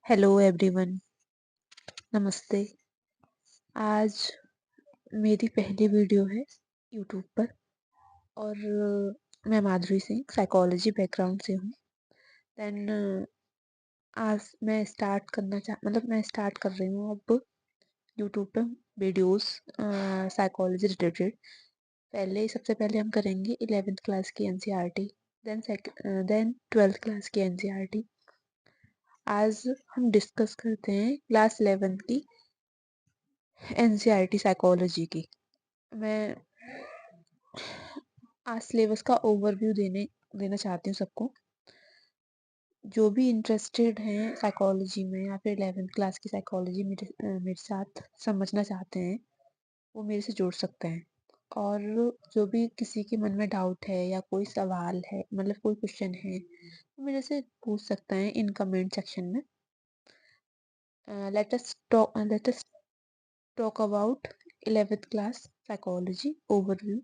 Hello everyone, नमस्ते। आज मेरी पहली वीडियो है यूट्यूब पर और मैं माधुरी सिंह साइकोलॉजी बैकग्राउंड से हूँ। देन आज मैं स्टार्ट कर रही हूँ अब यूट्यूब पे वीडियोस साइकोलॉजी रिलेटेड। सबसे पहले हम करेंगे 11th क्लास की एनसीईआरटी, देन 12th क्लास की एनसीईआरटी। आज हम डिस्कस करते हैं क्लास 11th की एनसीईआरटी साइकोलॉजी की। मैं आज सिलेबस का ओवरव्यू देना चाहती हूँ सबको। जो भी इंटरेस्टेड हैं साइकोलॉजी में या फिर 11th क्लास की साइकोलॉजी मेरे साथ समझना चाहते हैं, वो मेरे से जुड़ सकते हैं। और जो भी किसी के मन में डाउट है या कोई सवाल है, मतलब कोई क्वेश्चन है, वो मेरे से पूछ सकते हैं इन कमेंट सेक्शन में। Let us talk about 11th class psychology overview.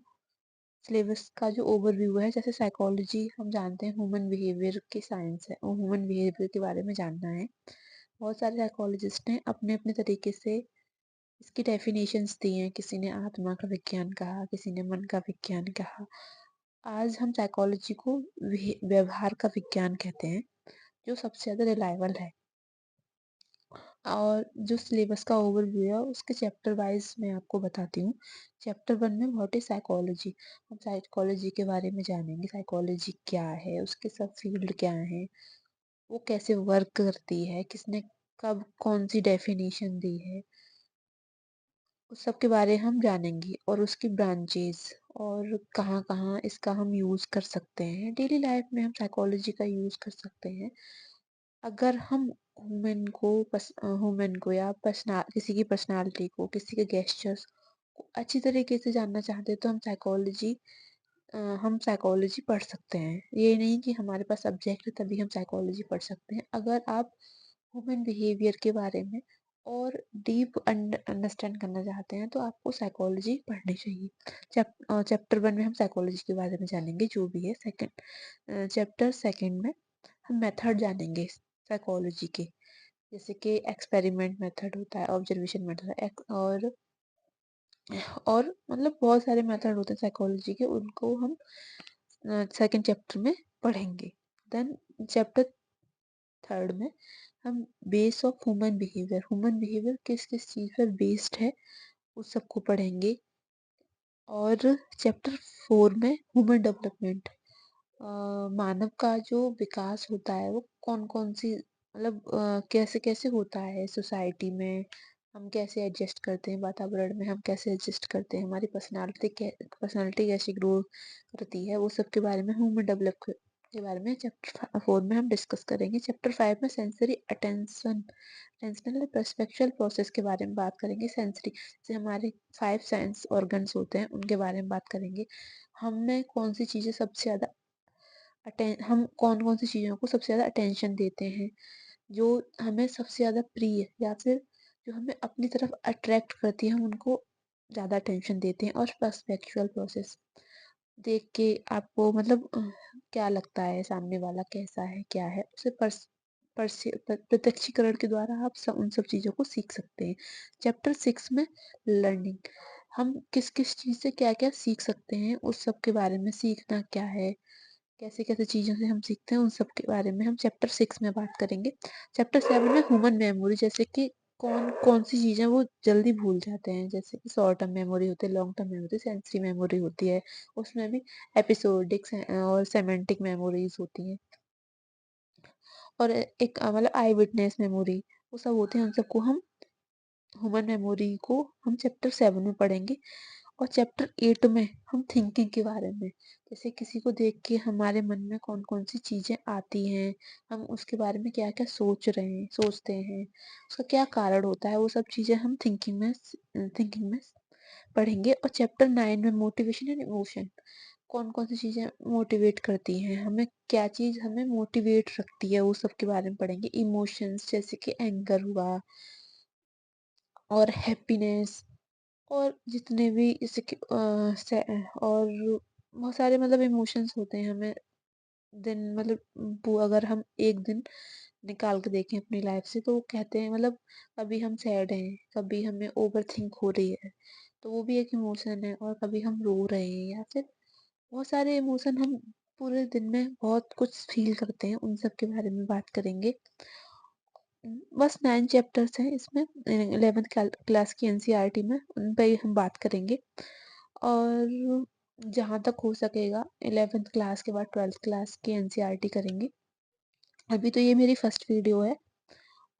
Syllabus का जो ओवरव्यू है, जैसे साइकोलॉजी हम जानते हैं ह्यूमन बिहेवियर की साइंस है और ह्यूमन बिहेवियर के बारे में जानना है। बहुत सारे साइकोलॉजिस्ट ने अपने अपने तरीके से इसकी डेफिनेशंस दी हैं। किसी ने आत्मा का विज्ञान कहा, किसी ने मन का विज्ञान कहा। आज हम साइकोलॉजी को व्यवहार का विज्ञान कहते हैं, जो सबसे ज़्यादा रिलायबल है। और जो सिलेबस का ओवरव्यू है उसके चैप्टर वाइज मैं आपको बताती हूँ। चैप्टर 1 में व्हाट इज साइकोलॉजी। हम साइकोलॉजी के बारे में जानेंगे, साइकोलॉजी क्या है, उसके सब फील्ड क्या हैं, वो कैसे वर्क करती है, किसने कब कौन सी डेफिनेशन दी है, उस सब के बारे हम जानेंगे। और उसकी ब्रांचेस और कहाँ कहाँ इसका हम यूज़ कर सकते हैं डेली लाइफ में। हम साइकोलॉजी का यूज़ कर सकते हैं अगर हम ह्यूमन को या किसी की पर्सनालिटी को, किसी के गेस्चर्स को अच्छी तरीके से जानना चाहते हैं, तो हम साइकोलॉजी पढ़ सकते हैं। ये नहीं कि हमारे पास सब्जेक्ट है तभी हम साइकोलॉजी पढ़ सकते हैं। अगर आप ह्यूमन बिहेवियर के बारे में और डीप अंडरस्टैंड करना चाहते हैं तो आपको साइकोलॉजी पढ़नी चाहिए। चैप्टर 1 में हम साइकोलॉजी के बारे में जानेंगे जो भी है। चैप्टर 2 में हम मेथड जानेंगे साइकोलॉजी के, जैसे कि एक्सपेरिमेंट मेथड होता है, ऑब्जर्वेशन मेथड है, और मतलब बहुत सारे मेथड होते हैं साइकोलॉजी के, उनको हम सेकंड चैप्टर में पढ़ेंगे। देन चैप्टर 3 में हम बेस ऑफ ह्यूमन बिहेवियर किस किस चीज़ पर बेस्ड है उस सबको पढ़ेंगे। और चैप्टर 4 में ह्यूमन डेवलपमेंट, मानव का जो विकास होता है वो कौन कौन सी, मतलब कैसे कैसे होता है सोसाइटी में, हम कैसे एडजस्ट करते हैं वातावरण में, हम कैसे एडजस्ट करते हैं, हमारी पर्सनालिटी कैसे ग्रो करती है, वो सब के बारे में, ह्यूमन डेवलप के बारे में चैप्टर 4 में हम डिस्कस करेंगे। चैप्टर 5 में सेंसरी अटेंशनल परसेप्चुअल प्रोसेस के बारे में बात करेंगे। सेंसरी जैसे हमारे 5 सेंस ऑर्गन्स होते हैं, उनके बारे में बात करेंगे। हमें कौन सी चीज़ें सबसे ज़्यादा हम कौन कौन सी चीज़ों को सबसे ज़्यादा अटेंशन देते हैं, जो हमें सबसे ज़्यादा प्रिय या फिर जो हमें अपनी तरफ अट्रैक्ट करती है, हम उनको ज़्यादा अटेंशन देते हैं। और पर्सपेक्चुअल प्रोसेस देख के आपको मतलब क्या लगता है सामने वाला कैसा है क्या है, उसे प्रत्यक्षीकरण के द्वारा आप उन सब चीज़ों को सीख सकते हैं। चैप्टर 6 में लर्निंग, हम किस किस चीज़ से क्या क्या सीख सकते हैं, उस सब के बारे में, सीखना क्या है, कैसे कैसे चीज़ों से हम सीखते हैं, उन सब के बारे में हम चैप्टर 6 में बात करेंगे। चैप्टर 7 में ह्यूमन मेमोरी, जैसे कि कौन कौन सी चीज़ें वो जल्दी भूल जाते हैं, जैसे कि शॉर्ट टर्म मेमोरी होती है, long term memory, sensory memory होती है, उसमें भी एपिसोडिक और सेमेंटिक मेमोरीज होती हैं, और एक मतलब आई विटनेस मेमोरी, वो सब होते हैं। उन सबको हम ह्यूमन मेमोरी को हम चैप्टर 7 में पढ़ेंगे। और चैप्टर 8 में हम थिंकिंग के बारे में, जैसे किसी को देख के हमारे मन में कौन कौन सी चीज़ें आती हैं, हम उसके बारे में क्या क्या सोचते हैं, उसका क्या कारण होता है, वो सब चीज़ें हम थिंकिंग में पढ़ेंगे। और चैप्टर 9 में मोटिवेशन एंड इमोशन, कौन कौन सी चीज़ें मोटिवेट करती हैं हमें, क्या चीज़ हमें मोटिवेट रखती है, वो सब के बारे में पढ़ेंगे। इमोशंस जैसे कि एंगर हुआ और हैप्पीनेस, और जितने भी जैसे कि और बहुत सारे मतलब इमोशंस होते हैं हमें दिन मतलब अगर हम एक दिन निकाल के देखें अपनी लाइफ से तो वो कहते हैं मतलब कभी हम सैड हैं, कभी हमें ओवरथिंक हो रही है, तो वो भी एक इमोशन है और कभी हम रो रहे हैं या फिर बहुत सारे इमोशन हम पूरे दिन में बहुत कुछ फ़ील करते हैं, उन सब के बारे में बात करेंगे। बस 9 चैप्टर्स हैं इसमें 11th क्लास की एनसीईआरटी में, उन पे ही हम बात करेंगे और जहाँ तक हो सकेगा 11th क्लास के बाद 12th क्लास की एनसीईआरटी करेंगे। अभी तो ये मेरी फर्स्ट वीडियो है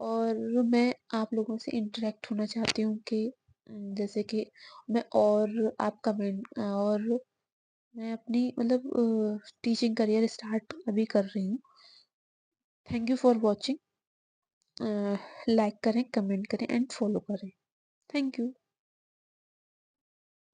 और मैं आप लोगों से इंटरेक्ट होना चाहती हूँ कि जैसे कि मैं और आप कमेंट और मैं अपनी मतलब टीचिंग करियर स्टार्ट अभी कर रही हूँ। Thank you for watching. Like करें, कमेंट करें एंड फॉलो करें। Thank you.